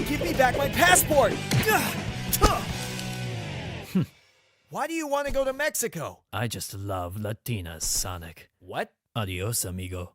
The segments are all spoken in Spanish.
Give me back my passport! Why do you want to go to Mexico? I just love Latinas, Sonic. What? Adios, amigo.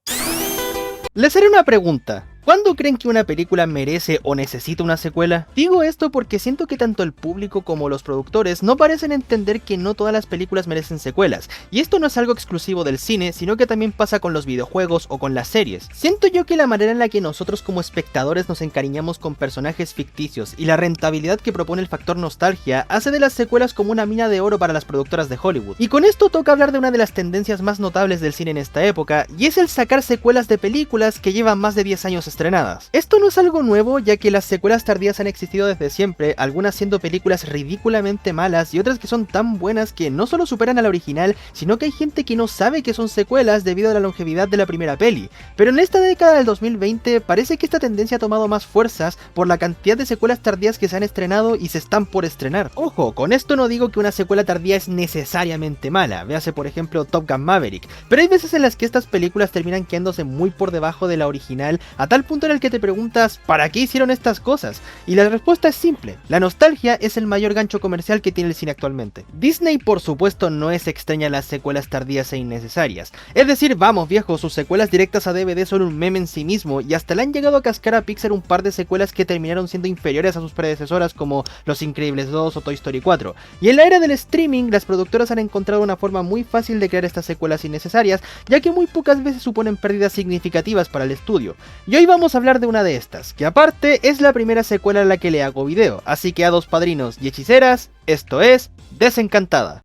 Les haré una pregunta. ¿Cuándo creen que una película merece o necesita una secuela? Digo esto porque siento que tanto el público como los productores no parecen entender que no todas las películas merecen secuelas, y esto no es algo exclusivo del cine, sino que también pasa con los videojuegos o con las series. Siento yo que la manera en la que nosotros como espectadores nos encariñamos con personajes ficticios y la rentabilidad que propone el factor nostalgia hace de las secuelas como una mina de oro para las productoras de Hollywood. Y con esto toca hablar de una de las tendencias más notables del cine en esta época, y es el sacar secuelas de películas que llevan más de 10 años estrenadas. Esto no es algo nuevo, ya que las secuelas tardías han existido desde siempre, algunas siendo películas ridículamente malas y otras que son tan buenas que no solo superan a la original, sino que hay gente que no sabe que son secuelas debido a la longevidad de la primera peli. Pero en esta década del 2020 parece que esta tendencia ha tomado más fuerzas por la cantidad de secuelas tardías que se han estrenado y se están por estrenar. Ojo, con esto no digo que una secuela tardía es necesariamente mala, véase por ejemplo Top Gun Maverick, pero hay veces en las que estas películas terminan quedándose muy por debajo de la original, a tal punto en el que te preguntas ¿para qué hicieron estas cosas? Y la respuesta es simple: la nostalgia es el mayor gancho comercial que tiene el cine actualmente. Disney por supuesto no es extraña a las secuelas tardías e innecesarias, es decir, vamos viejo, sus secuelas directas a DVD son un meme en sí mismo, y hasta le han llegado a cascar a Pixar un par de secuelas que terminaron siendo inferiores a sus predecesoras como Los Increíbles 2 o Toy Story 4, y en la era del streaming las productoras han encontrado una forma muy fácil de crear estas secuelas innecesarias, ya que muy pocas veces suponen pérdidas significativas para el estudio. Y hoy vamos a hablar de una de estas, que aparte es la primera secuela a la que le hago video, así que hados padrinos y hechiceras, esto es Desencantada.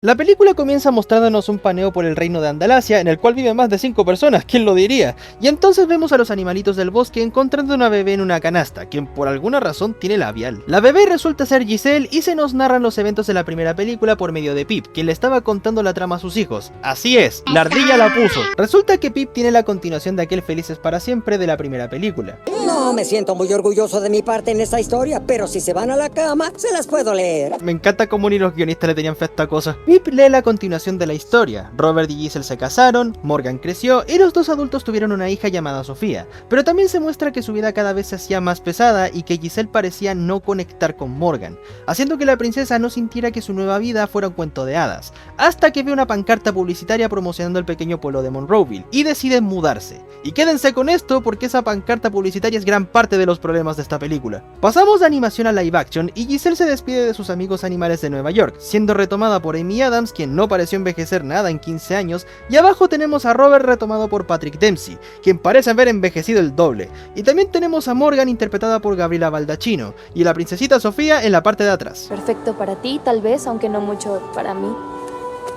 La película comienza mostrándonos un paneo por el reino de Andalasia, en el cual viven más de 5 personas, ¿quién lo diría? Y entonces vemos a los animalitos del bosque encontrando una bebé en una canasta, quien por alguna razón tiene labial. La bebé resulta ser Giselle y se nos narran los eventos de la primera película por medio de Pip, quien le estaba contando la trama a sus hijos. Así es, la ardilla la puso. Resulta que Pip tiene la continuación de aquel Felices para Siempre de la primera película. No me siento muy orgulloso de mi parte en esta historia, pero si se van a la cama, se las puedo leer. Me encanta cómo ni los guionistas le tenían fe a esta cosa. Pip lee la continuación de la historia. Robert y Giselle se casaron, Morgan creció y los dos adultos tuvieron una hija llamada Sofía. Pero también se muestra que su vida cada vez se hacía más pesada y que Giselle parecía no conectar con Morgan, haciendo que la princesa no sintiera que su nueva vida fuera un cuento de hadas, hasta que ve una pancarta publicitaria promocionando el pequeño pueblo de Monroeville y deciden mudarse. Y quédense con esto porque esa pancarta publicitaria es gran parte de los problemas de esta película. Pasamos de animación a live action y Giselle se despide de sus amigos animales de Nueva York, siendo retomada por Amy Adams, quien no pareció envejecer nada en 15 años, y abajo tenemos a Robert retomado por Patrick Dempsey, quien parece haber envejecido el doble, y también tenemos a Morgan interpretada por Gabriela Baldacchino, y la princesita Sofía en la parte de atrás. Perfecto para ti, tal vez, aunque no mucho para mí.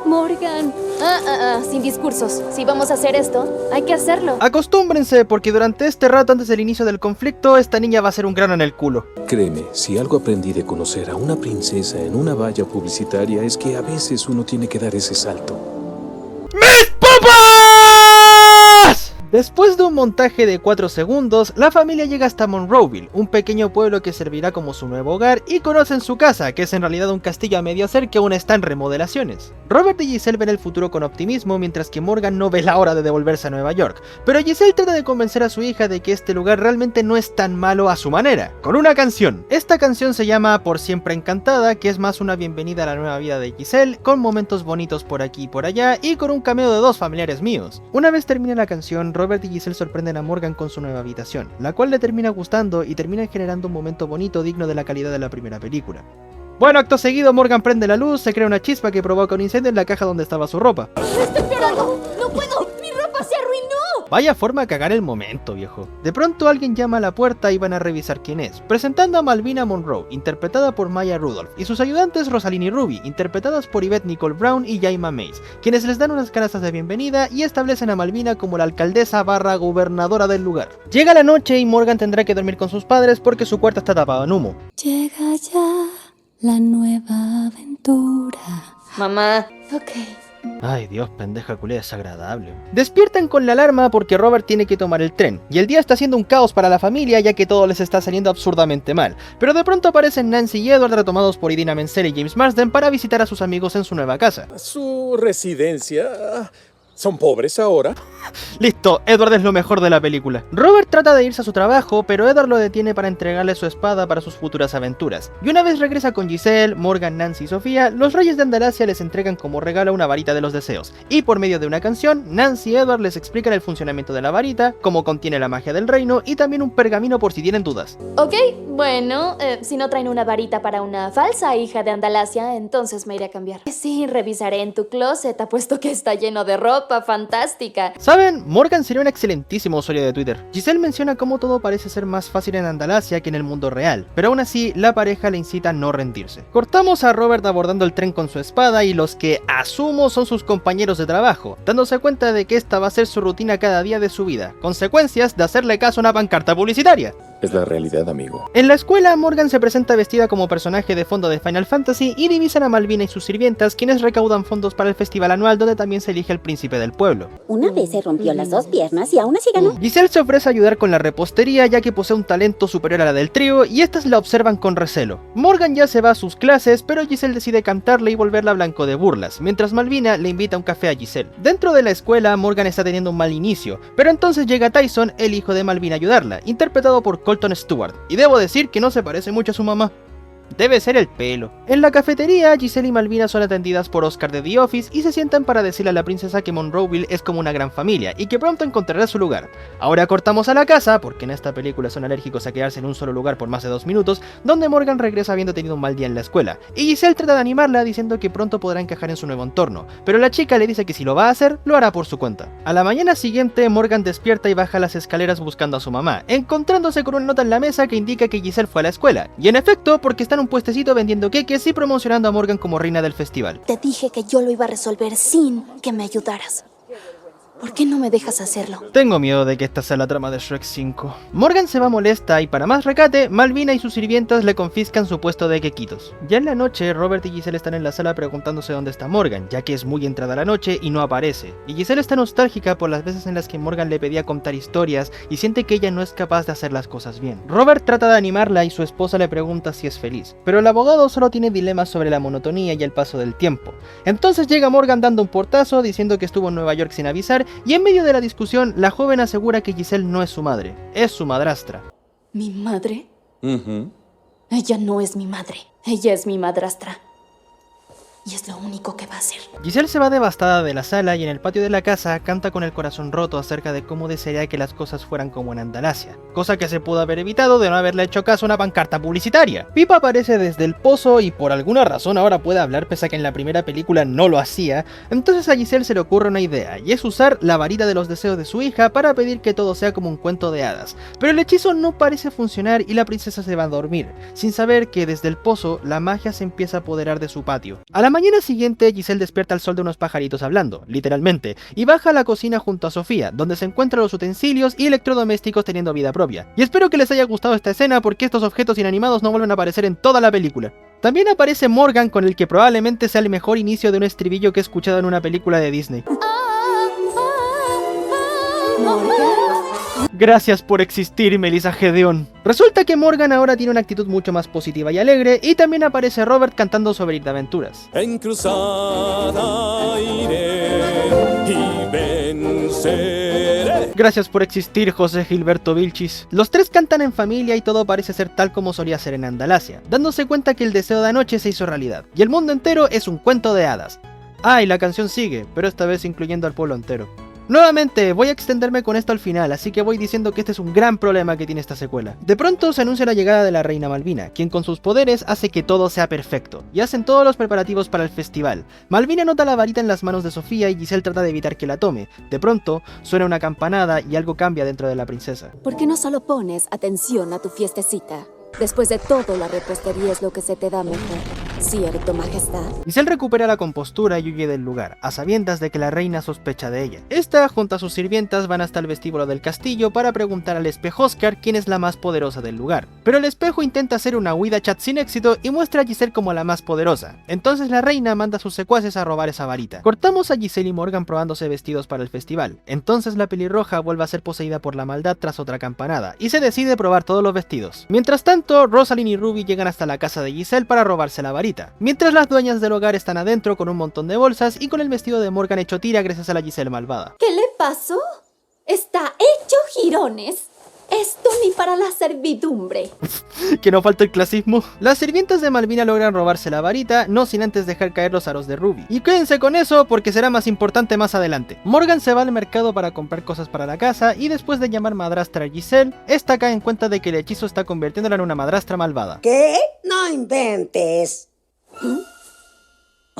Morgan. Sin discursos. Si vamos a hacer esto, hay que hacerlo. Acostúmbrense, porque durante este rato antes del inicio del conflicto, esta niña va a ser un grano en el culo. Créeme, si algo aprendí de conocer a una princesa en una valla publicitaria es que a veces uno tiene que dar ese salto. ¡Mis papas! Después de un montaje de 4 segundos, la familia llega hasta Monroeville, un pequeño pueblo que servirá como su nuevo hogar, y conocen su casa, que es en realidad un castillo a medio hacer que aún está en remodelaciones. Robert y Giselle ven el futuro con optimismo, mientras que Morgan no ve la hora de devolverse a Nueva York, pero Giselle trata de convencer a su hija de que este lugar realmente no es tan malo a su manera, con una canción. Esta canción se llama Por Siempre Encantada, que es más una bienvenida a la nueva vida de Giselle, con momentos bonitos por aquí y por allá, y con un cameo de 2 familiares míos. Una vez termina la canción, Robert y Giselle sorprenden a Morgan con su nueva habitación, la cual le termina gustando y termina generando un momento bonito digno de la calidad de la primera película. Bueno, acto seguido Morgan prende la luz, se crea una chispa que provoca un incendio en la caja donde estaba su ropa. ¡Estoy llorando! ¡No puedo! ¡Mi ropa se arruinó! Vaya forma de cagar el momento, viejo. De pronto alguien llama a la puerta y van a revisar quién es, presentando a Malvina Monroe, interpretada por Maya Rudolph, y sus ayudantes Rosaline y Ruby, interpretadas por Yvette Nicole Brown y Jayma Mays, quienes les dan unas canastas de bienvenida y establecen a Malvina como la alcaldesa barra gobernadora del lugar. Llega la noche y Morgan tendrá que dormir con sus padres porque su cuarto está tapado en humo. Llega ya la nueva aventura. Mamá. Ok. Ay Dios, pendeja culé desagradable. Despiertan con la alarma porque Robert tiene que tomar el tren, y el día está siendo un caos para la familia ya que todo les está saliendo absurdamente mal. Pero de pronto aparecen Nancy y Edward retomados por Idina Menzel y James Marsden para visitar a sus amigos en su nueva casa. Su residencia ¿Son pobres ahora? Listo, Edward es lo mejor de la película. Robert trata de irse a su trabajo, pero Edward lo detiene para entregarle su espada para sus futuras aventuras. Y una vez regresa con Giselle, Morgan, Nancy y Sofía, los reyes de Andalasia les entregan como regalo una varita de los deseos. Y por medio de una canción, Nancy y Edward les explican el funcionamiento de la varita, cómo contiene la magia del reino y también un pergamino por si tienen dudas. Ok, bueno, si no traen una varita para una falsa hija de Andalasia, entonces me iré a cambiar. Sí, revisaré en tu closet, apuesto que está lleno de ropa fantástica. ¿Saben? Morgan sería un excelentísimo usuario de Twitter. Giselle menciona cómo todo parece ser más fácil en Andalasia que en el mundo real, pero aún así la pareja le incita a no rendirse. Cortamos a Robert abordando el tren con su espada y los que asumo son sus compañeros de trabajo, dándose cuenta de que esta va a ser su rutina cada día de su vida, consecuencias de hacerle caso a una pancarta publicitaria. Es la realidad, amigo. En la escuela, Morgan se presenta vestida como personaje de fondo de Final Fantasy y divisan a Malvina y sus sirvientas, quienes recaudan fondos para el festival anual donde también se elige el príncipe del pueblo. Una vez se rompió las dos piernas y aún así ganó. Giselle se ofrece a ayudar con la repostería ya que posee un talento superior a la del trío y estas la observan con recelo. Morgan ya se va a sus clases, pero Giselle decide cantarle y volverla blanco de burlas, mientras Malvina le invita a un café a Giselle. Dentro de la escuela, Morgan está teniendo un mal inicio, pero entonces llega Tyson, el hijo de Malvina, a ayudarla, interpretado por Colton Stewart, y debo decir que no se parece mucho a su mamá. Debe ser el pelo. En la cafetería, Giselle y Malvina son atendidas por Oscar de The Office y se sientan para decirle a la princesa que Monroeville es como una gran familia y que pronto encontrará su lugar. Ahora cortamos a la casa, porque en esta película son alérgicos a quedarse en un solo lugar por más de 2 minutos, donde Morgan regresa habiendo tenido un mal día en la escuela, y Giselle trata de animarla diciendo que pronto podrá encajar en su nuevo entorno, pero la chica le dice que si lo va a hacer, lo hará por su cuenta. A la mañana siguiente, Morgan despierta y baja las escaleras buscando a su mamá, encontrándose con una nota en la mesa que indica que Giselle fue a la escuela, y en efecto, porque está en un puestecito vendiendo queques y promocionando a Morgan como reina del festival. Te dije que yo lo iba a resolver sin que me ayudaras. ¿Por qué no me dejas hacerlo? Tengo miedo de que esta sea la trama de Shrek 5. Morgan se va molesta y para más recate, Malvina y sus sirvientas le confiscan su puesto de quequitos. Ya en la noche, Robert y Giselle están en la sala preguntándose dónde está Morgan, ya que es muy entrada la noche y no aparece. Y Giselle está nostálgica por las veces en las que Morgan le pedía contar historias y siente que ella no es capaz de hacer las cosas bien. Robert trata de animarla y su esposa le pregunta si es feliz, pero el abogado solo tiene dilemas sobre la monotonía y el paso del tiempo. Entonces llega Morgan dando un portazo diciendo que estuvo en Nueva York sin avisar. Y en medio de la discusión, la joven asegura que Giselle no es su madre, es su madrastra. ¿Mi madre? Ella no es mi madre. Ella es mi madrastra. Y es lo único que va a hacer. Giselle se va devastada de la sala y en el patio de la casa canta con el corazón roto acerca de cómo desearía que las cosas fueran como en Andalasia, cosa que se pudo haber evitado de no haberle hecho caso a una pancarta publicitaria. Pipa aparece desde el pozo y por alguna razón ahora puede hablar pese a que en la primera película no lo hacía, entonces a Giselle se le ocurre una idea y es usar la varita de los deseos de su hija para pedir que todo sea como un cuento de hadas, pero el hechizo no parece funcionar y la princesa se va a dormir, sin saber que desde el pozo la magia se empieza a apoderar de su patio. A la mañana siguiente, Giselle despierta al sol de unos pajaritos hablando, literalmente, y baja a la cocina junto a Sofía, donde se encuentran los utensilios y electrodomésticos teniendo vida propia. Y espero que les haya gustado esta escena porque estos objetos inanimados no vuelven a aparecer en toda la película. También aparece Morgan con el que probablemente sea el mejor inicio de un estribillo que he escuchado en una película de Disney. Gracias por existir, Melissa Gedeon. Resulta que Morgan ahora tiene una actitud mucho más positiva y alegre, y también aparece Robert cantando sobre ir de aventuras. En cruzada iré y venceré. Gracias por existir, José Gilberto Vilchis. Los tres cantan en familia y todo parece ser tal como solía ser en Andalasia, dándose cuenta que el deseo de anoche se hizo realidad, y el mundo entero es un cuento de hadas. Ah, y la canción sigue, pero esta vez incluyendo al pueblo entero. Nuevamente, voy a extenderme con esto al final, así que voy diciendo que este es un gran problema que tiene esta secuela. De pronto se anuncia la llegada de la reina Malvina, quien con sus poderes hace que todo sea perfecto, y hacen todos los preparativos para el festival. Malvina nota la varita en las manos de Sofía y Giselle trata de evitar que la tome. De pronto, suena una campanada y algo cambia dentro de la princesa. ¿Por qué no solo pones atención a tu fiestecita? Después de todo, la repostería es lo que se te da mejor. ¿Cierto, majestad? Giselle recupera la compostura y huye del lugar, a sabiendas de que la reina sospecha de ella. Esta, junto a sus sirvientas, van hasta el vestíbulo del castillo para preguntar al espejo Oscar quién es la más poderosa del lugar. Pero el espejo intenta hacer una huida chat sin éxito y muestra a Giselle como la más poderosa. Entonces la reina manda a sus secuaces a robar esa varita. Cortamos a Giselle y Morgan probándose vestidos para el festival. Entonces la pelirroja vuelve a ser poseída por la maldad tras otra campanada y se decide probar todos los vestidos. Mientras tanto, pronto, Rosalind y Ruby llegan hasta la casa de Giselle para robarse la varita, mientras las dueñas del hogar están adentro con un montón de bolsas y con el vestido de Morgan hecho tira gracias a la Giselle malvada. ¿Qué le pasó? Está hecho jirones. Esto ni para la servidumbre. Que no falta el clasismo. Las sirvientas de Malvina logran robarse la varita, no sin antes dejar caer los aros de Ruby. Y quédense con eso porque será más importante más adelante. Morgan se va al mercado para comprar cosas para la casa y después de llamar madrastra a Giselle, esta cae en cuenta de que el hechizo está convirtiéndola en una madrastra malvada. ¿Qué? No inventes.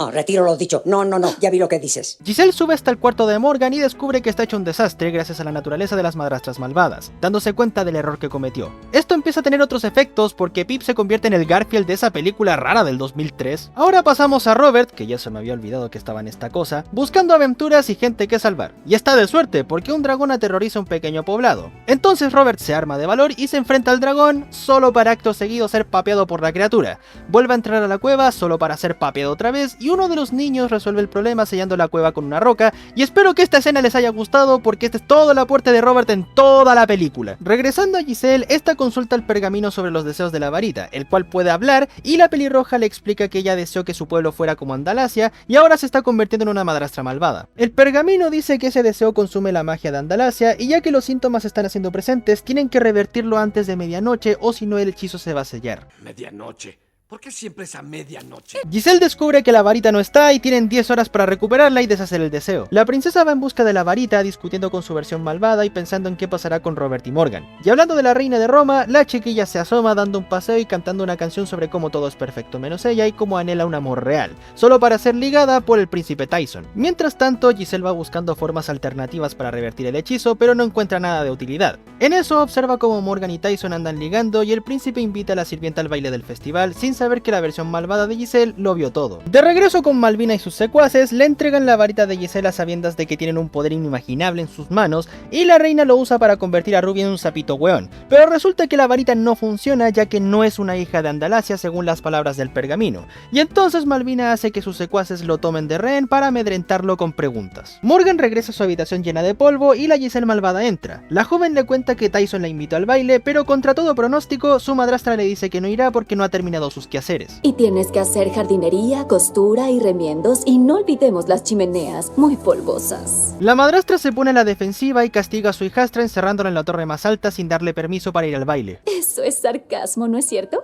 Retiro lo dicho. No, ya vi lo que dices. Giselle sube hasta el cuarto de Morgan y descubre que está hecho un desastre gracias a la naturaleza de las madrastras malvadas, dándose cuenta del error que cometió. Esto empieza a tener otros efectos porque Pip se convierte en el Garfield de esa película rara del 2003. Ahora pasamos a Robert, que ya se me había olvidado que estaba en esta cosa, buscando aventuras y gente que salvar. Y está de suerte porque un dragón aterroriza un pequeño poblado. Entonces Robert se arma de valor y se enfrenta al dragón, solo para acto seguido ser papeado por la criatura. Vuelve a entrar a la cueva solo para ser papeado otra vez y uno de los niños resuelve el problema sellando la cueva con una roca, y espero que esta escena les haya gustado porque este es todo el aporte de Robert en toda la película. Regresando a Giselle, esta consulta el pergamino sobre los deseos de la varita, el cual puede hablar, y la pelirroja le explica que ella deseó que su pueblo fuera como Andalasia y ahora se está convirtiendo en una madrastra malvada. El pergamino dice que ese deseo consume la magia de Andalasia y ya que los síntomas están haciendo presentes, tienen que revertirlo antes de medianoche o si no el hechizo se va a sellar. Medianoche. ¿Por qué siempre es a medianoche? Giselle descubre que la varita no está y tienen 10 horas para recuperarla y deshacer el deseo. La princesa va en busca de la varita, discutiendo con su versión malvada y pensando en qué pasará con Robert y Morgan. Y hablando de la reina de Roma, la chiquilla se asoma dando un paseo y cantando una canción sobre cómo todo es perfecto menos ella y cómo anhela un amor real, solo para ser ligada por el príncipe Tyson. Mientras tanto, Giselle va buscando formas alternativas para revertir el hechizo, pero no encuentra nada de utilidad. En eso observa cómo Morgan y Tyson andan ligando y el príncipe invita a la sirvienta al baile del festival sin saber que la versión malvada de Giselle lo vio todo. De regreso con Malvina y sus secuaces, le entregan la varita de Giselle a sabiendas de que tienen un poder inimaginable en sus manos y la reina lo usa para convertir a Ruby en un sapito weón. Pero resulta que la varita no funciona ya que no es una hija de Andalasia según las palabras del pergamino. Y entonces Malvina hace que sus secuaces lo tomen de rehén para amedrentarlo con preguntas. Morgan regresa a su habitación llena de polvo y la Giselle malvada entra. La joven le cuenta que Tyson la invitó al baile, pero contra todo pronóstico, su madrastra le dice que no irá porque no ha terminado sus quehaceres. Y tienes que hacer jardinería, costura y remiendos, y no olvidemos las chimeneas muy polvosas. La madrastra se pone a la defensiva y castiga a su hijastra encerrándola en la torre más alta sin darle permiso para ir al baile. Eso es sarcasmo, ¿no es cierto?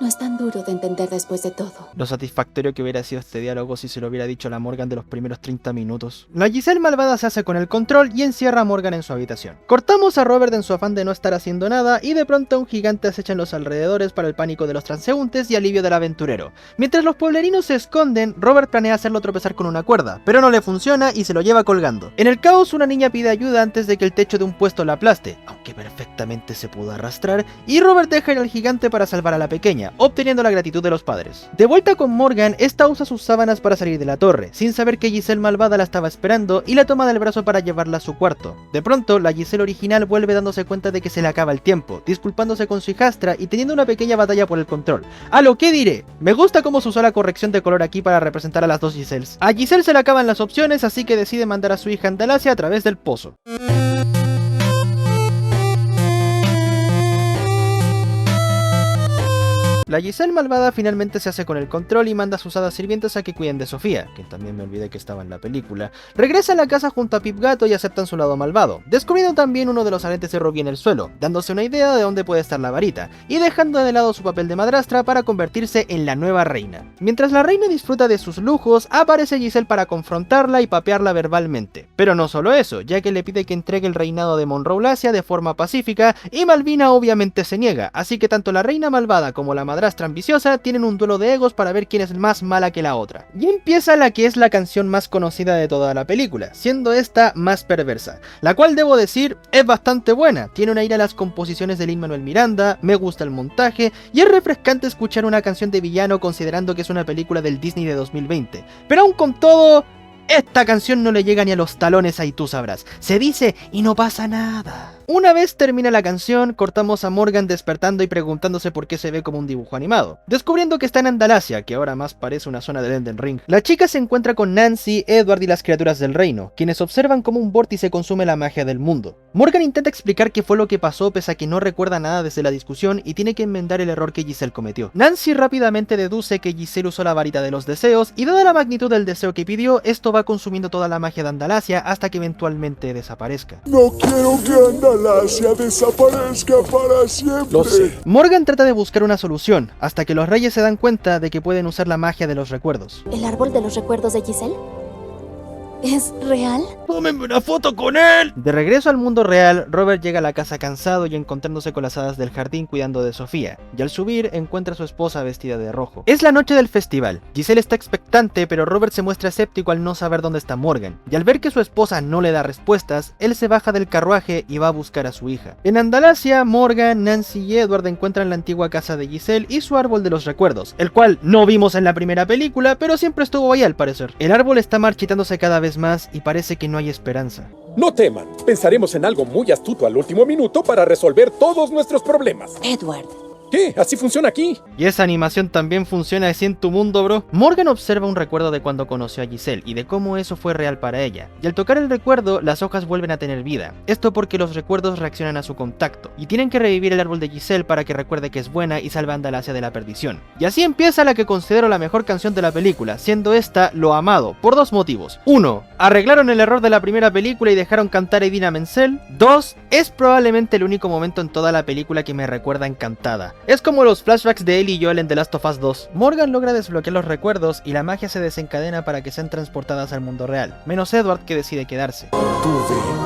No es tan duro de entender después de todo. Lo satisfactorio que hubiera sido este diálogo si se lo hubiera dicho a la Morgan de los primeros 30 minutos. La Giselle malvada se hace con el control y encierra a Morgan en su habitación. Cortamos a Robert en su afán de no estar haciendo nada y de pronto un gigante acecha en los alrededores para el pánico de los transeúntes y alivio del aventurero. Mientras los pueblerinos se esconden, Robert planea hacerlo tropezar con una cuerda, pero no le funciona y se lo lleva colgando. En el caos, una niña pide ayuda antes de que el techo de un puesto la aplaste, aunque perfectamente se pudo arrastrar, y Robert deja ir al gigante para salvar a la pequeña, obteniendo la gratitud de los padres. De vuelta con Morgan, esta usa sus sábanas para salir de la torre, sin saber que Giselle malvada la estaba esperando y la toma del brazo para llevarla a su cuarto. De pronto, la Giselle original vuelve dándose cuenta de que se le acaba el tiempo, disculpándose con su hijastra y teniendo una pequeña batalla por el control. A lo que diré, me gusta cómo se usó la corrección de color aquí para representar a las dos Giselles. A Giselle se le acaban las opciones, así que decide mandar a su hija Andalasia a través del pozo. La Giselle malvada finalmente se hace con el control y manda a sus hadas sirvientes a que cuiden de Sofía, que también me olvidé que estaba en la película. Regresa a la casa junto a Pip Gato y aceptan su lado malvado, descubriendo también uno de los aretes de Ruby en el suelo, dándose una idea de dónde puede estar la varita, y dejando de lado su papel de madrastra para convertirse en la nueva reina. Mientras la reina disfruta de sus lujos, aparece Giselle para confrontarla y papearla verbalmente. Pero no solo eso, ya que le pide que entregue el reinado de Monroulasia de forma pacífica, y Malvina obviamente se niega, así que tanto la reina malvada como la madrastra ambiciosa tienen un duelo de egos para ver quién es más mala que la otra. Y empieza la que es la canción más conocida de toda la película, siendo esta más perversa, la cual debo decir es bastante buena, tiene un aire a las composiciones de Lin-Manuel Miranda, me gusta el montaje y es refrescante escuchar una canción de villano considerando que es una película del Disney de 2020. Pero aún con todo, esta canción no le llega ni a los talones a Y tú sabrás, se dice y no pasa nada. Una vez termina la canción, cortamos a Morgan despertando y preguntándose por qué se ve como un dibujo animado, descubriendo que está en Andalasia, que ahora más parece una zona del Elden Ring. La chica se encuentra con Nancy, Edward y las criaturas del reino, quienes observan cómo un vórtice consume la magia del mundo. Morgan intenta explicar qué fue lo que pasó pese a que no recuerda nada desde la discusión y tiene que enmendar el error que Giselle cometió. Nancy rápidamente deduce que Giselle usó la varita de los deseos y dada la magnitud del deseo que pidió, esto va consumiendo toda la magia de Andalasia hasta que eventualmente desaparezca. No quiero que Andalasia desaparezca para siempre. Lo sé. Morgan trata de buscar una solución, hasta que los reyes se dan cuenta de que pueden usar la magia de los recuerdos. ¿El árbol de los recuerdos de Giselle? ¿Es real? ¡Tómenme una foto con él! De regreso al mundo real, Robert llega a la casa cansado y encontrándose con las hadas del jardín cuidando de Sofía, y al subir encuentra a su esposa vestida de rojo. Es la noche del festival. Giselle está expectante, pero Robert se muestra escéptico al no saber dónde está Morgan, y al ver que su esposa no le da respuestas, él se baja del carruaje y va a buscar a su hija. En Andalasia, Morgan, Nancy y Edward encuentran la antigua casa de Giselle y su árbol de los recuerdos, el cual no vimos en la primera película, pero siempre estuvo ahí al parecer. El árbol está marchitándose cada vez más y parece que no hay esperanza. No teman, pensaremos en algo muy astuto al último minuto para resolver todos nuestros problemas. Edward. ¿Qué? Así funciona aquí. ¿Y esa animación también funciona así en tu mundo, bro? Morgan observa un recuerdo de cuando conoció a Giselle y de cómo eso fue real para ella. Y al tocar el recuerdo, las hojas vuelven a tener vida. Esto porque los recuerdos reaccionan a su contacto. Y tienen que revivir el árbol de Giselle para que recuerde que es buena y salve a Andalasia de la perdición. Y así empieza la que considero la mejor canción de la película, siendo esta Lo Amado, por dos motivos. 1. Arreglaron el error de la primera película y dejaron cantar a Idina Menzel. 2. Es probablemente el único momento en toda la película que me recuerda encantada. Es como los flashbacks de Ellie y Joel en The Last of Us 2. Morgan logra desbloquear los recuerdos y la magia se desencadena para que sean transportadas al mundo real, menos Edward, que decide quedarse. Tú ve.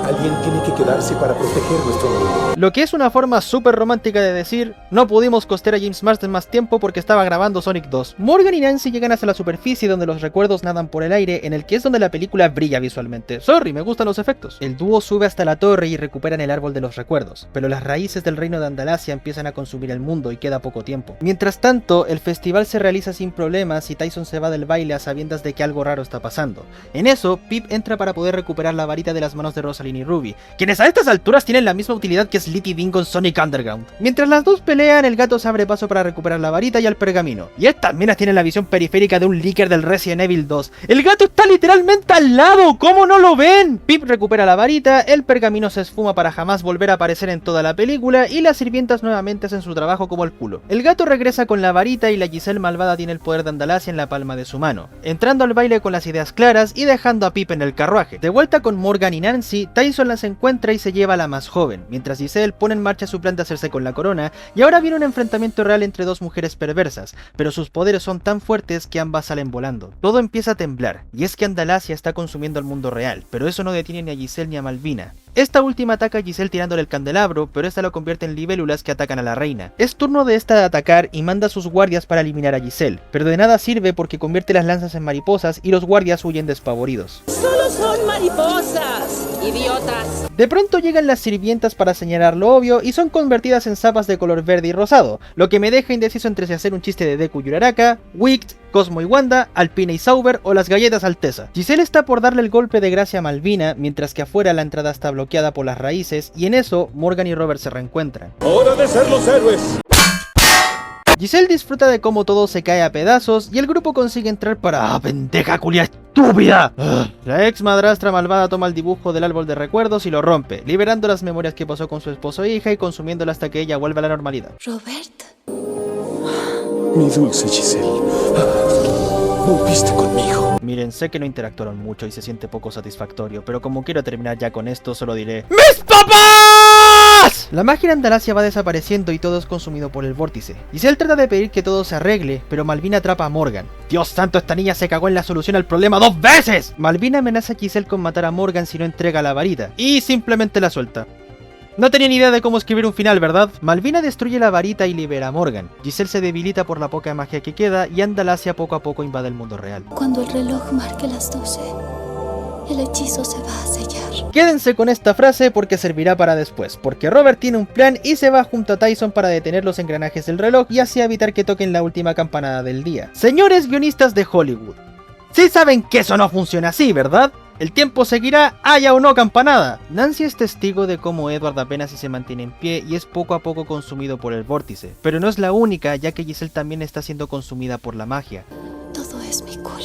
Alguien tiene que quedarse para proteger nuestro mundo. Lo que es una forma súper romántica de decir, no pudimos costear a James Marsden más tiempo porque estaba grabando Sonic 2. Morgan y Nancy llegan hasta la superficie donde los recuerdos nadan por el aire, en el que es donde la película brilla visualmente. Sorry, me gustan los efectos. El dúo sube hasta la torre y recuperan el árbol de los recuerdos, pero las raíces del reino de Andalasia empiezan a consumir el mundo y queda poco tiempo. Mientras tanto, el festival se realiza sin problemas y Tyson se va del baile a sabiendas de que algo raro está pasando. En eso, Pip entra para poder recuperar la varita de las manos de Rosalind y Ruby, quienes a estas alturas tienen la misma utilidad que Slitty Bingo en Sonic Underground. Mientras las dos pelean, el gato se abre paso para recuperar la varita y el pergamino. Y estas minas tienen la visión periférica de un leaker del Resident Evil 2. ¡El gato está literalmente al lado! ¿Cómo no lo ven? Pip recupera la varita, el pergamino se esfuma para jamás volver a aparecer en toda la película y las sirvientas nuevamente hacen su trabajo como el culo. El gato regresa con la varita y la Giselle malvada tiene el poder de Andalasia en la palma de su mano, entrando al baile con las ideas claras y dejando a Pip en el carruaje. De vuelta con Morgan y Nancy, Tyson las encuentra y se lleva a la más joven, mientras Giselle pone en marcha su plan de hacerse con la corona, y ahora viene un enfrentamiento real entre dos mujeres perversas, pero sus poderes son tan fuertes que ambas salen volando. Todo empieza a temblar, y es que Andalasia está consumiendo el mundo real, pero eso no detiene ni a Giselle ni a Malvina. Esta última ataca a Giselle tirándole el candelabro, pero esta lo convierte en libélulas que atacan a la reina. Es turno de esta de atacar y manda a sus guardias para eliminar a Giselle, pero de nada sirve porque convierte las lanzas en mariposas y los guardias huyen despavoridos. ¡Solo son mariposas, idiotas! De pronto llegan las sirvientas para señalar lo obvio y son convertidas en zapas de color verde y rosado, lo que me deja indeciso entre si hacer un chiste de Deku y Uraraka, Wicked, Cosmo y Wanda, Alpina y Sauber o las galletas Alteza. Giselle está por darle el golpe de gracia a Malvina, mientras que afuera la entrada está bloqueada por las raíces y en eso Morgan y Robert se reencuentran. ¡Hora de ser los héroes! Giselle disfruta de cómo todo se cae a pedazos y el grupo consigue entrar para... ¡Ah, pendeja culia estúpida! La ex madrastra malvada toma el dibujo del árbol de recuerdos y lo rompe, liberando las memorias que pasó con su esposo e hija y consumiéndola hasta que ella vuelva a la normalidad. Robert. Mi dulce Giselle. Volviste conmigo. Miren, sé que no interactuaron mucho y se siente poco satisfactorio, pero como quiero terminar ya con esto, solo diré... ¡Mis papás! La magia en Andalasia va desapareciendo y todo es consumido por el vórtice. Giselle trata de pedir que todo se arregle, pero Malvina atrapa a Morgan. ¡Dios santo, esta niña se cagó en la solución al problema 2 veces! Malvina amenaza a Giselle con matar a Morgan si no entrega la varita, y simplemente la suelta. No tenía ni idea de cómo escribir un final, ¿verdad? Malvina destruye la varita y libera a Morgan. Giselle se debilita por la poca magia que queda y Andalasia poco a poco invade el mundo real. Cuando el reloj marque las 12, el hechizo se va a sellar. Quédense con esta frase porque servirá para después, porque Robert tiene un plan y se va junto a Tyson para detener los engranajes del reloj y así evitar que toquen la última campanada del día. Señores guionistas de Hollywood, sí saben que eso no funciona así, ¿verdad? El tiempo seguirá, haya o no campanada. Nancy es testigo de cómo Edward apenas si se mantiene en pie y es poco a poco consumido por el vórtice. Pero no es la única, ya que Giselle también está siendo consumida por la magia. Todo es mi culpa.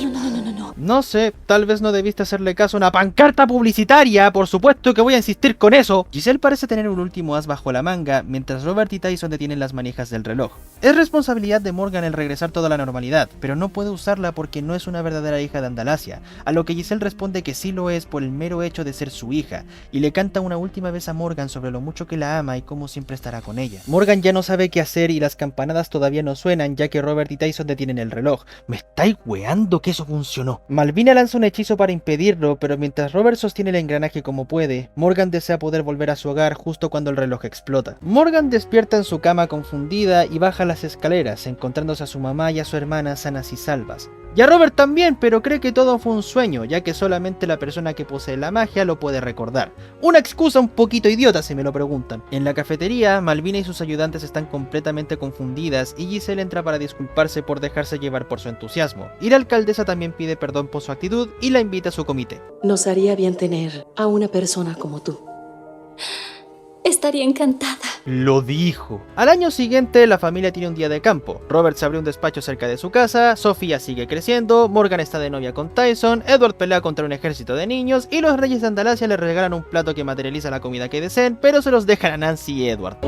No. No sé, tal vez no debiste hacerle caso a una pancarta publicitaria, por supuesto que voy a insistir con eso. Giselle parece tener un último as bajo la manga, mientras Robert y Tyson detienen las manijas del reloj. Es responsabilidad de Morgan el regresar toda la normalidad, pero no puede usarla porque no es una verdadera hija de Andalasia, a lo que Giselle responde que sí lo es por el mero hecho de ser su hija, y le canta una última vez a Morgan sobre lo mucho que la ama y cómo siempre estará con ella. Morgan ya no sabe qué hacer y las campanadas todavía no suenan, ya que Robert y Tyson detienen el reloj. Me estáis weando que eso funcionó. Malvina lanza un hechizo para impedirlo, pero mientras Robert sostiene el engranaje como puede, Morgan desea poder volver a su hogar justo cuando el reloj explota. Morgan despierta en su cama confundida y baja las escaleras, encontrándose a su mamá y a su hermana sanas y salvas. Y a Robert también, pero cree que todo fue un sueño, ya que solamente la persona que posee la magia lo puede recordar. Una excusa un poquito idiota si me lo preguntan. En la cafetería, Malvina y sus ayudantes están completamente confundidas y Giselle entra para disculparse por dejarse llevar por su entusiasmo. Y la alcaldesa también pide perdón por su actitud y la invita a su comité. Nos haría bien tener a una persona como tú. Estaría encantada. Lo dijo. Al año siguiente, la familia tiene un día de campo. Robert se abrió un despacho cerca de su casa, Sofía sigue creciendo, Morgan está de novia con Tyson, Edward pelea contra un ejército de niños y los reyes de Andalasia le regalan un plato que materializa la comida que deseen, pero se los dejan a Nancy y Edward.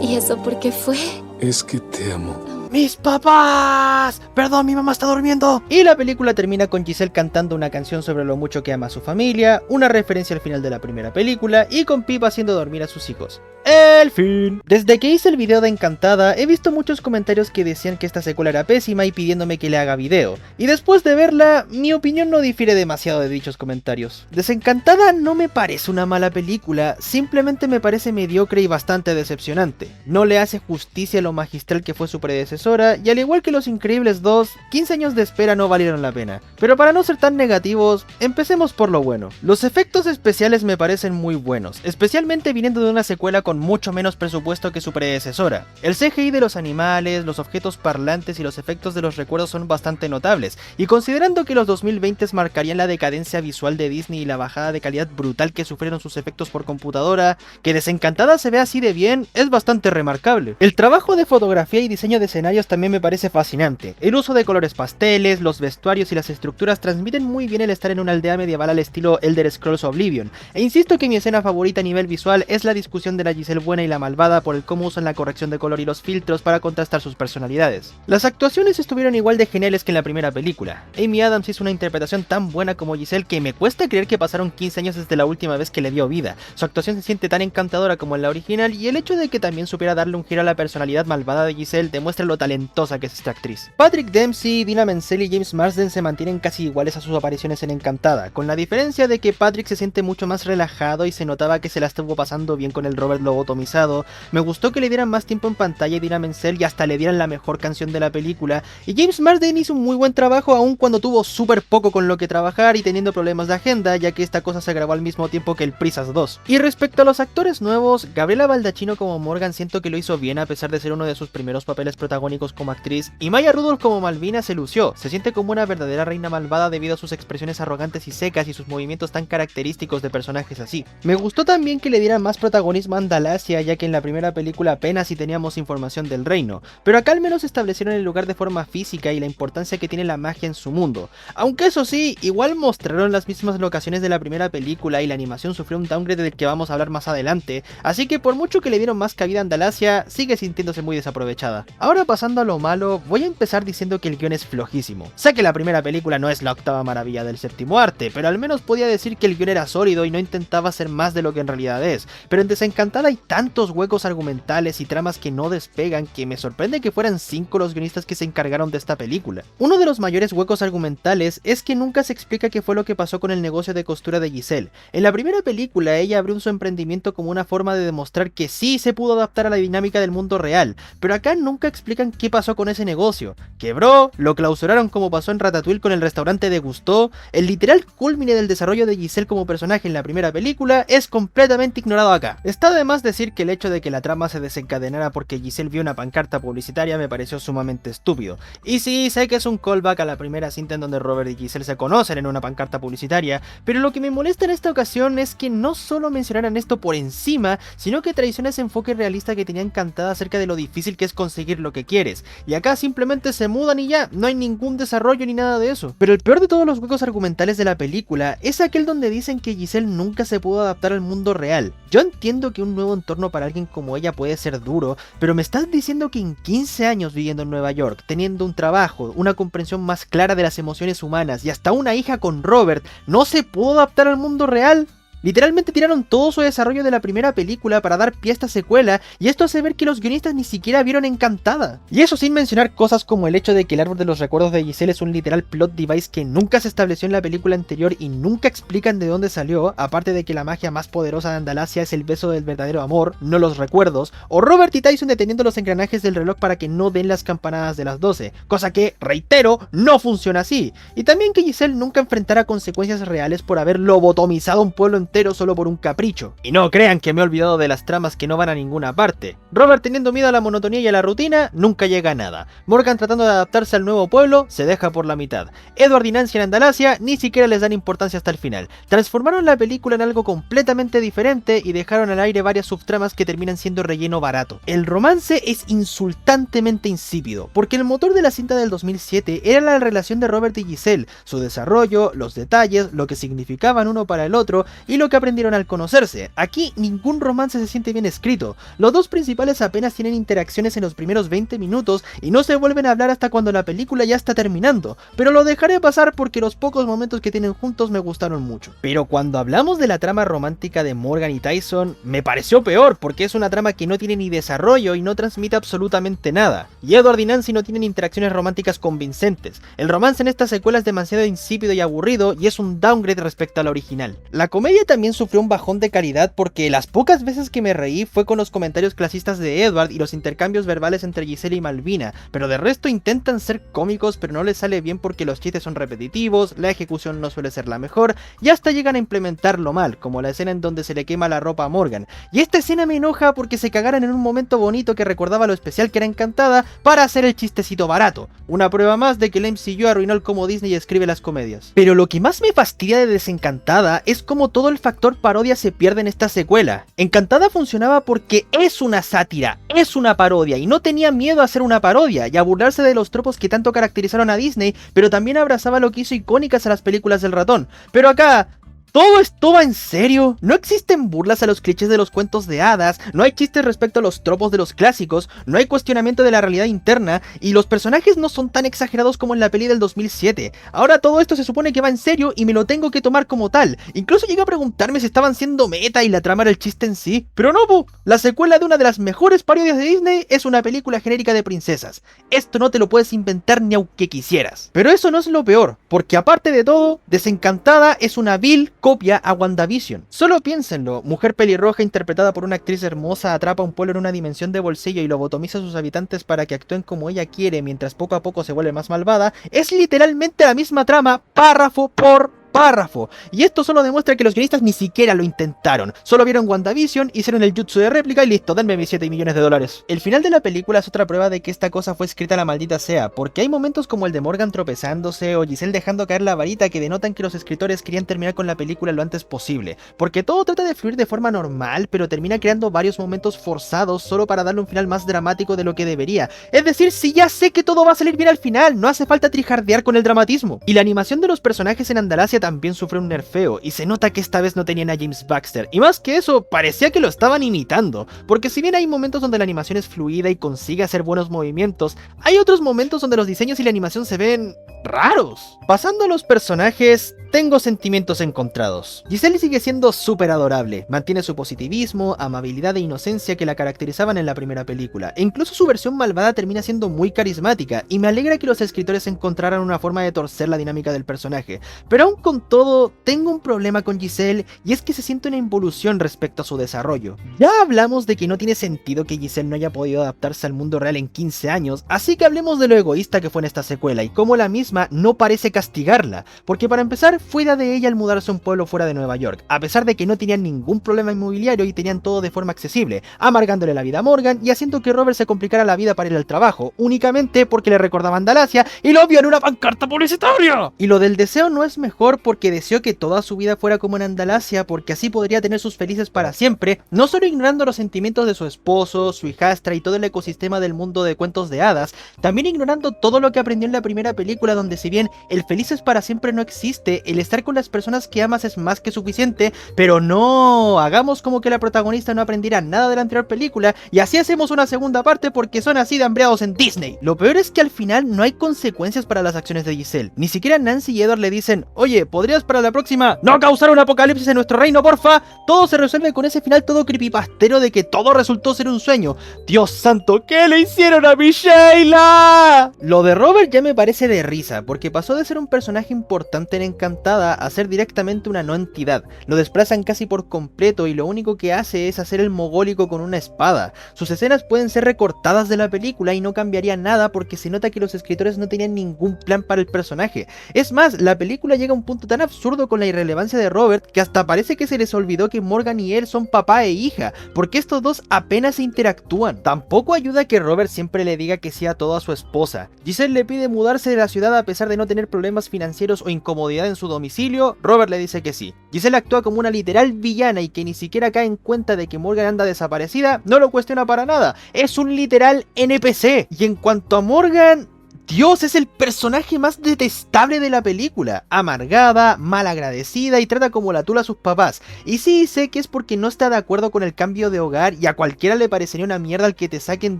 ¿Y eso por qué fue? Es que te amo. ¡Mis papás! Perdón, mi mamá está durmiendo. Y la película termina con Giselle cantando una canción sobre lo mucho que ama a su familia, una referencia al final de la primera película y con Pip haciendo dormir a sus hijos. ¡El fin! Desde que hice el video de Encantada, he visto muchos comentarios que decían que esta secuela era pésima y pidiéndome que le haga video. Y después de verla, mi opinión no difiere demasiado de dichos comentarios. Desencantada no me parece una mala película, simplemente me parece mediocre y bastante decepcionante. No le hace justicia a lo magistral que fue su predecesora, y al igual que Los Increíbles 2, 15 años de espera no valieron la pena. Pero para no ser tan negativos, empecemos por lo bueno. Los efectos especiales me parecen muy buenos, especialmente viniendo de una secuela con mucho menos presupuesto que su predecesora. El CGI de los animales, los objetos parlantes y los efectos de los recuerdos son bastante notables, y considerando que los 2020s marcarían la decadencia visual de Disney y la bajada de calidad brutal que sufrieron sus efectos por computadora, que Desencantada se vea así de bien es bastante remarcable. El trabajo de fotografía y diseño de escenarios también me parece fascinante. El uso de colores pasteles, los vestuarios y las estructuras transmiten muy bien el estar en una aldea medieval al estilo Elder Scrolls Oblivion, e insisto que mi escena favorita a nivel visual es la discusión de la Giselle buena y la malvada por el cómo usan la corrección de color y los filtros para contrastar sus personalidades. Las actuaciones estuvieron igual de geniales que en la primera película. Amy Adams hizo una interpretación tan buena como Giselle que me cuesta creer que pasaron 15 años desde la última vez que le dio vida. Su actuación se siente tan encantadora como en la original, y el hecho de que también supiera darle un giro a la personalidad malvada de Giselle demuestra lo talentosa que es esta actriz. Patrick Dempsey, Idina Menzel y James Marsden se mantienen casi iguales a sus apariciones en Encantada, con la diferencia de que Patrick se siente mucho más relajado y se notaba que se la estuvo pasando bien con el Robert lobotomizado. Me gustó que le dieran más tiempo en pantalla a Idina Menzel y hasta le dieran la mejor canción de la película, y James Marsden hizo un muy buen trabajo aun cuando tuvo súper poco con lo que trabajar y teniendo problemas de agenda, ya que esta cosa se grabó al mismo tiempo que el Prisas 2. Y respecto a los actores nuevos, Gabriela Baldacchino como Morgan siento que lo hizo bien a pesar de ser uno de sus primeros papeles protagónicos como actriz, y Maya Rudolph como Malvina se lució, se siente como una verdadera reina malvada debido a sus expresiones arrogantes y secas y sus movimientos tan característicos de personajes así. Me gustó también que le dieran más protagonismo a Andalasia, ya que en la primera película apenas si teníamos información del reino, pero acá al menos establecieron el lugar de forma física y la importancia que tiene la magia en su mundo, aunque eso sí, igual mostraron las mismas locaciones de la primera película y la animación sufrió un downgrade del que vamos a hablar más adelante, así que por mucho que le dieron más cabida a Andalasia, sigue sintiéndose muy desaprovechada. Ahora pasando a lo malo, voy a empezar diciendo que el guión es flojísimo. Sé que la primera película no es la octava maravilla del séptimo arte, pero al menos podía decir que el guión era sólido y no intentaba ser más de lo que en realidad es, pero en Desencantada hay tantos huecos argumentales y tramas que no despegan que me sorprende que fueran 5 los guionistas que se encargaron de esta película. Uno de los mayores huecos argumentales es que nunca se explica qué fue lo que pasó con el negocio de costura de Giselle. En la primera película ella abrió su emprendimiento como una forma de demostrar que sí se pudo adaptar a la dinámica del mundo real, pero acá nunca explican qué pasó con ese negocio. Quebró, lo clausuraron como pasó en Ratatouille con el restaurante de Gusteau. El literal culmine del desarrollo de Giselle como personaje en la primera película es completamente ignorado acá. Está de más más decir que el hecho de que la trama se desencadenara porque Giselle vio una pancarta publicitaria me pareció sumamente estúpido. Y sí, sé que es un callback a la primera cinta en donde Robert y Giselle se conocen en una pancarta publicitaria, pero lo que me molesta en esta ocasión es que no solo mencionaran esto por encima, sino que traiciona ese enfoque realista que tenía Encantada acerca de lo difícil que es conseguir lo que quieres. Y acá simplemente se mudan y ya, no hay ningún desarrollo ni nada de eso. Pero el peor de todos los huecos argumentales de la película es aquel donde dicen que Giselle nunca se pudo adaptar al mundo real. Yo entiendo que un nuevo entorno para alguien como ella puede ser duro, pero me estás diciendo que en 15 años viviendo en Nueva York, teniendo un trabajo, una comprensión más clara de las emociones humanas y hasta una hija con Robert, ¿no se pudo adaptar al mundo real? Literalmente tiraron todo su desarrollo de la primera película para dar pie a esta secuela, y esto hace ver que los guionistas ni siquiera vieron Encantada. Y eso sin mencionar cosas como el hecho de que el árbol de los recuerdos de Giselle es un literal plot device que nunca se estableció en la película anterior y nunca explican de dónde salió, aparte de que la magia más poderosa de Andalasia es el beso del verdadero amor, no los recuerdos, o Robert y Tyson deteniendo los engranajes del reloj para que no den las campanadas de las 12, cosa que, reitero, no funciona así. Y también que Giselle nunca enfrentara consecuencias reales por haber lobotomizado a un pueblo entero solo por un capricho. Y no crean que me he olvidado de las tramas que no van a ninguna parte. Robert teniendo miedo a la monotonía y a la rutina, nunca llega a nada. Morgan tratando de adaptarse al nuevo pueblo, se deja por la mitad. Edward y Nancy en Andalasia ni siquiera les dan importancia hasta el final. Transformaron la película en algo completamente diferente y dejaron al aire varias subtramas que terminan siendo relleno barato. El romance es insultantemente insípido, porque el motor de la cinta del 2007 era la relación de Robert y Giselle, su desarrollo, los detalles, lo que significaban uno para el otro y lo que aprendieron al conocerse. Aquí ningún romance se siente bien escrito. Los dos principales apenas tienen interacciones en los primeros 20 minutos y no se vuelven a hablar hasta cuando la película ya está terminando, pero lo dejaré pasar porque los pocos momentos que tienen juntos me gustaron mucho. Pero cuando hablamos de la trama romántica de Morgan y Tyson, me pareció peor porque es una trama que no tiene ni desarrollo y no transmite absolutamente nada. Y Edward y Nancy no tienen interacciones románticas convincentes. El romance en esta secuela es demasiado insípido y aburrido y es un downgrade respecto a la original. La comedia también sufrió un bajón de calidad porque las pocas veces que me reí fue con los comentarios clasistas de Edward y los intercambios verbales entre Giselle y Malvina, pero de resto intentan ser cómicos pero no les sale bien porque los chistes son repetitivos, la ejecución no suele ser la mejor y hasta llegan a implementarlo mal, como la escena en donde se le quema la ropa a Morgan. Y esta escena me enoja porque se cagaran en un momento bonito que recordaba lo especial que era Encantada para hacer el chistecito barato, una prueba más de que el MCU arruinó el cómo Disney escribe las comedias. Pero lo que más me fastidia de Desencantada es como todo el factor parodia se pierde en esta secuela. Encantada funcionaba porque es una sátira, es una parodia y no tenía miedo a hacer una parodia y a burlarse de los tropos que tanto caracterizaron a Disney, pero también abrazaba lo que hizo icónicas a las películas del ratón. Pero acá ¿todo esto va en serio? No existen burlas a los clichés de los cuentos de hadas, no hay chistes respecto a los tropos de los clásicos, no hay cuestionamiento de la realidad interna y los personajes no son tan exagerados como en la peli del 2007. Ahora todo esto se supone que va en serio y me lo tengo que tomar como tal. Incluso llegué a preguntarme si estaban siendo meta y la trama era el chiste en sí. Pero no, la secuela de una de las mejores parodias de Disney es una película genérica de princesas. Esto no te lo puedes inventar ni aunque quisieras. Pero eso no es lo peor, porque aparte de todo, Desencantada es una vil copia a WandaVision. Solo piénsenlo, mujer pelirroja interpretada por una actriz hermosa atrapa a un pueblo en una dimensión de bolsillo y lobotomiza a sus habitantes para que actúen como ella quiere mientras poco a poco se vuelve más malvada. Es literalmente la misma trama, párrafo por párrafo. Y esto solo demuestra que los guionistas ni siquiera lo intentaron. Solo vieron WandaVision, hicieron el jutsu de réplica y listo, denme mis 7 millones de dólares. El final de la película es otra prueba de que esta cosa fue escrita a la maldita sea, porque hay momentos como el de Morgan tropezándose o Giselle dejando caer la varita que denotan que los escritores querían terminar con la película lo antes posible, porque todo trata de fluir de forma normal, pero termina creando varios momentos forzados solo para darle un final más dramático de lo que debería. Es decir, si ya sé que todo va a salir bien al final, no hace falta trijardear con el dramatismo. Y la animación de los personajes en Andalasia también sufrió un nerfeo, y se nota que esta vez no tenían a James Baxter, y más que eso, parecía que lo estaban imitando, porque si bien hay momentos donde la animación es fluida y consigue hacer buenos movimientos, hay otros momentos donde los diseños y la animación se ven raros. Pasando a los personajes, tengo sentimientos encontrados. Giselle sigue siendo súper adorable, mantiene su positivismo, amabilidad e inocencia que la caracterizaban en la primera película, e incluso su versión malvada termina siendo muy carismática, y me alegra que los escritores encontraran una forma de torcer la dinámica del personaje, pero aún con todo, tengo un problema con Giselle y es que se siente una involución respecto a su desarrollo. Ya hablamos de que no tiene sentido que Giselle no haya podido adaptarse al mundo real en 15 años, así que hablemos de lo egoísta que fue en esta secuela y cómo la misma no parece castigarla, porque para empezar fue idea de ella al mudarse a un pueblo fuera de Nueva York, a pesar de que no tenían ningún problema inmobiliario y tenían todo de forma accesible, amargándole la vida a Morgan y haciendo que Robert se complicara la vida para ir al trabajo, únicamente porque le recordaba Andalasia y lo vio en una pancarta publicitaria. Y lo del deseo no es mejor porque deseó que toda su vida fuera como en Andalasia, porque así podría tener sus felices para siempre, no solo ignorando los sentimientos de su esposo, su hijastra y todo el ecosistema del mundo de cuentos de hadas, también ignorando todo lo que aprendió en la primera película, donde si bien el felices para siempre no existe, el estar con las personas que amas es más que suficiente, pero no hagamos como que la protagonista no aprendiera nada de la anterior película y así hacemos una segunda parte porque son así de hambreados en Disney. Lo peor es que al final no hay consecuencias para las acciones de Giselle, ni siquiera Nancy y Edward le dicen, oye, ¿podrías para la próxima no causar un apocalipsis en nuestro reino, porfa? Todo se resuelve con ese final todo creepypastero de que todo resultó ser un sueño. Dios santo, ¿qué le hicieron a mi Sheila? Lo de Robert ya me parece de risa, porque pasó de ser un personaje importante en Encantada a ser directamente una no entidad. Lo desplazan casi por completo y lo único que hace es hacer el mogólico con una espada. Sus escenas pueden ser recortadas de la película y no cambiaría nada porque se nota que los escritores no tenían ningún plan para el personaje. Es más, la película llega a un punto tan absurdo con la irrelevancia de Robert que hasta parece que se les olvidó que Morgan y él son papá e hija, porque estos dos apenas se interactúan. Tampoco ayuda que Robert siempre le diga que sí a todo a su esposa. Giselle le pide mudarse de la ciudad a pesar de no tener problemas financieros o incomodidad en su domicilio. Robert le dice que sí. Giselle actúa como una literal villana y que ni siquiera cae en cuenta de que Morgan anda desaparecida, no lo cuestiona para nada. Es un literal NPC. Y en cuanto a Morgan, Dios, es el personaje más detestable de la película, amargada, malagradecida y trata como la tula a sus papás. Y sí, sé que es porque no está de acuerdo con el cambio de hogar y a cualquiera le parecería una mierda el que te saquen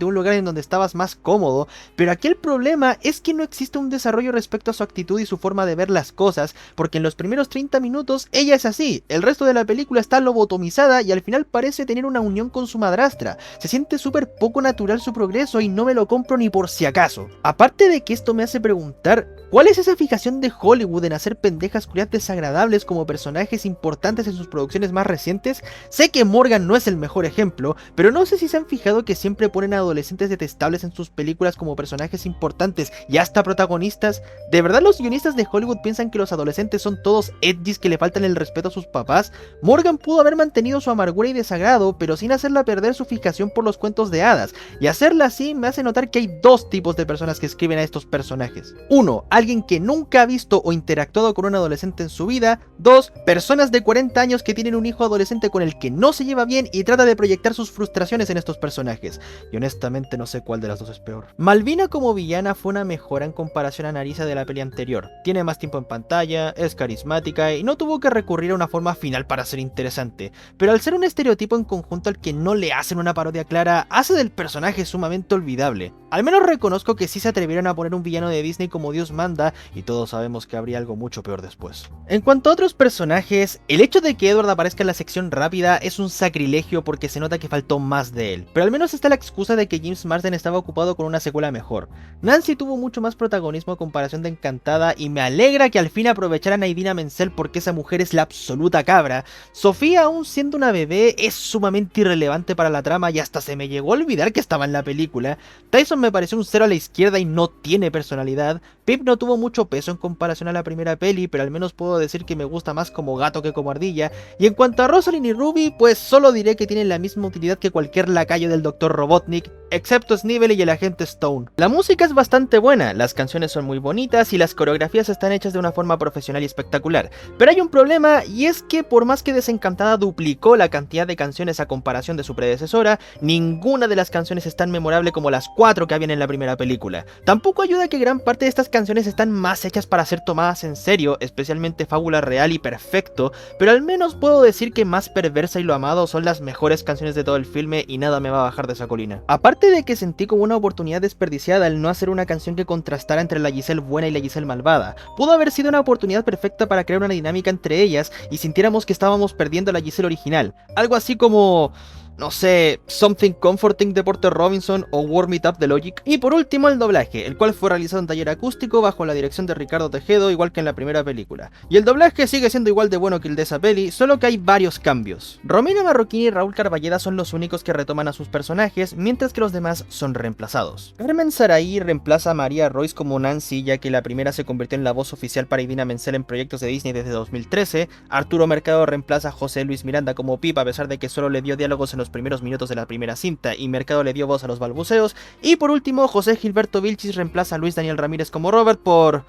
de un lugar en donde estabas más cómodo, pero aquí el problema es que no existe un desarrollo respecto a su actitud y su forma de ver las cosas, porque en los primeros 30 minutos ella es así, el resto de la película está lobotomizada y al final parece tener una unión con su madrastra. Se siente súper poco natural su progreso y no me lo compro ni por si acaso. Aparte de que esto me hace preguntar, ¿cuál es esa fijación de Hollywood en hacer pendejas culiadas desagradables como personajes importantes en sus producciones más recientes? Sé que Morgan no es el mejor ejemplo, pero no sé si se han fijado que siempre ponen a adolescentes detestables en sus películas como personajes importantes y hasta protagonistas. ¿De verdad los guionistas de Hollywood piensan que los adolescentes son todos edgys que le faltan el respeto a sus papás? Morgan pudo haber mantenido su amargura y desagrado, pero sin hacerla perder su fijación por los cuentos de hadas, y hacerla así me hace notar que hay dos tipos de personas que escriben a estos personajes. 1. Alguien que nunca ha visto o interactuado con un adolescente en su vida. 2. Personas de 40 años que tienen un hijo adolescente con el que no se lleva bien y trata de proyectar sus frustraciones en estos personajes. Y honestamente no sé cuál de las dos es peor. Malvina como villana fue una mejora en comparación a Narissa de la peli anterior. Tiene más tiempo en pantalla, es carismática y no tuvo que recurrir a una forma final para ser interesante. Pero al ser un estereotipo en conjunto al que no le hacen una parodia clara, hace del personaje sumamente olvidable. Al menos reconozco que sí se atrevieron a poner un villano de Disney como Dios manda, y todos sabemos que habría algo mucho peor después. En cuanto a otros personajes, el hecho de que Edward aparezca en la sección rápida es un sacrilegio porque se nota que faltó más de él, pero al menos está la excusa de que James Marsden estaba ocupado con una secuela mejor. Nancy tuvo mucho más protagonismo a comparación de Encantada y me alegra que al fin aprovecharan a Idina Menzel porque esa mujer es la absoluta cabra. Sofía, aún siendo una bebé, es sumamente irrelevante para la trama y hasta se me llegó a olvidar que estaba en la película. Tyson me pareció un cero a la izquierda y no tiene personalidad. Pip no tuvo mucho peso en comparación a la primera peli, pero al menos puedo decir que me gusta más como gato que como ardilla. Y en cuanto a Rosalind y Ruby, pues solo diré que tienen la misma utilidad que cualquier lacayo del Dr. Robotnik, excepto Snivel y el agente Stone. La música es bastante buena, las canciones son muy bonitas y las coreografías están hechas de una forma profesional y espectacular. Pero hay un problema, y es que por más que Desencantada duplicó la cantidad de canciones a comparación de su predecesora, ninguna de las canciones es tan memorable como las 4 que habían en la primera película. Tampoco ayuda que gran parte de estas canciones están más hechas para ser tomadas en serio, especialmente Fábula Real y Perfecto, pero al menos puedo decir que Más Perversa y Lo Amado son las mejores canciones de todo el filme y nada me va a bajar de esa colina. Aparte de que sentí como una oportunidad desperdiciada el no hacer una canción que contrastara entre la Giselle buena y la Giselle malvada. Pudo haber sido una oportunidad perfecta para crear una dinámica entre ellas y sintiéramos que estábamos perdiendo a la Giselle original. Algo así como... no sé, Something Comforting de Porter Robinson o Warm It Up de Logic. Y por último el doblaje, el cual fue realizado en taller acústico bajo la dirección de Ricardo Tejedo, igual que en la primera película. Y el doblaje sigue siendo igual de bueno que el de esa peli, solo que hay varios cambios. Romina Marroquín y Raúl Carballeda son los únicos que retoman a sus personajes, mientras que los demás son reemplazados. Carmen Saraí reemplaza a María Royce como Nancy, ya que la primera se convirtió en la voz oficial para Idina Menzel en proyectos de Disney desde 2013. Arturo Mercado reemplaza a José Luis Miranda como Pip, a pesar de que solo le dio diálogos en los primeros minutos de la primera cinta, y Mercado le dio voz a los balbuceos. Y por último, José Gilberto Vilchis reemplaza a Luis Daniel Ramírez como Robert por...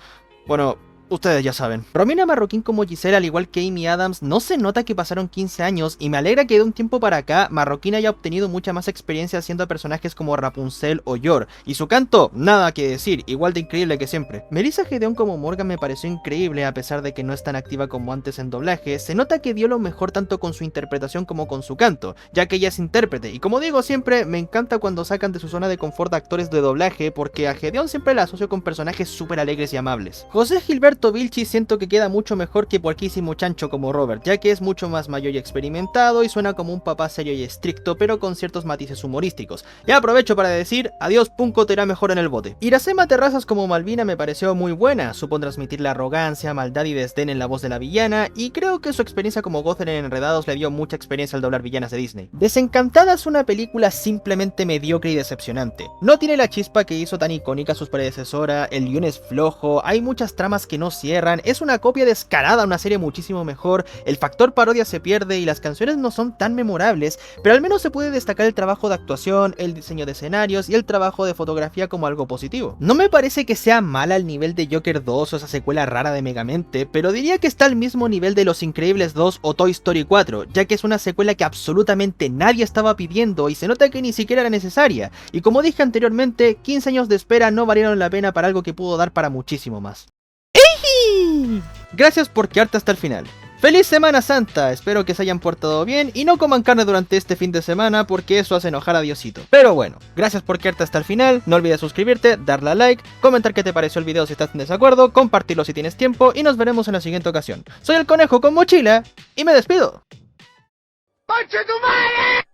bueno... ustedes ya saben. Romina Marroquín como Giselle, al igual que Amy Adams, no se nota que pasaron 15 años y me alegra que de un tiempo para acá Marroquín haya obtenido mucha más experiencia haciendo a personajes como Rapunzel o Yor. Y su canto, nada que decir, igual de increíble que siempre. Melissa Gedeón como Morgan me pareció increíble, a pesar de que no es tan activa como antes en doblaje. Se nota que dio lo mejor tanto con su interpretación como con su canto, ya que ella es intérprete. Y como digo siempre, me encanta cuando sacan de su zona de confort a actores de doblaje, porque a Gedeón siempre la asocio con personajes súper alegres y amables. José Gilberto Vilchis siento que queda mucho mejor que Puerquísimo Chancho como Robert, ya que es mucho más mayor y experimentado y suena como un papá serio y estricto, pero con ciertos matices humorísticos. Y aprovecho para decir, adiós Punko, te irá mejor en el bote. Iracema Terrazas como Malvina me pareció muy buena, supo transmitir la arrogancia, maldad y desdén en la voz de la villana, y creo que su experiencia como Gothel en Enredados le dio mucha experiencia al doblar villanas de Disney. Desencantada es una película simplemente mediocre y decepcionante. No tiene la chispa que hizo tan icónica su predecesora, el guion es flojo, hay muchas tramas que no cierran, es una copia descarada a una serie muchísimo mejor, el factor parodia se pierde y las canciones no son tan memorables, pero al menos se puede destacar el trabajo de actuación, el diseño de escenarios y el trabajo de fotografía como algo positivo. No me parece que sea mala al nivel de Joker 2 o esa secuela rara de Megamente, pero diría que está al mismo nivel de Los Increíbles 2 o Toy Story 4, ya que es una secuela que absolutamente nadie estaba pidiendo y se nota que ni siquiera era necesaria, y como dije anteriormente, 15 años de espera no valieron la pena para algo que pudo dar para muchísimo más. Gracias por quedarte hasta el final. ¡Feliz Semana Santa! Espero que se hayan portado bien y no coman carne durante este fin de semana porque eso hace enojar a Diosito. Pero bueno, gracias por quedarte hasta el final, no olvides suscribirte, darle a like, comentar qué te pareció el video si estás en desacuerdo, compartirlo si tienes tiempo y nos veremos en la siguiente ocasión. Soy el Conejo con Mochila y me despido.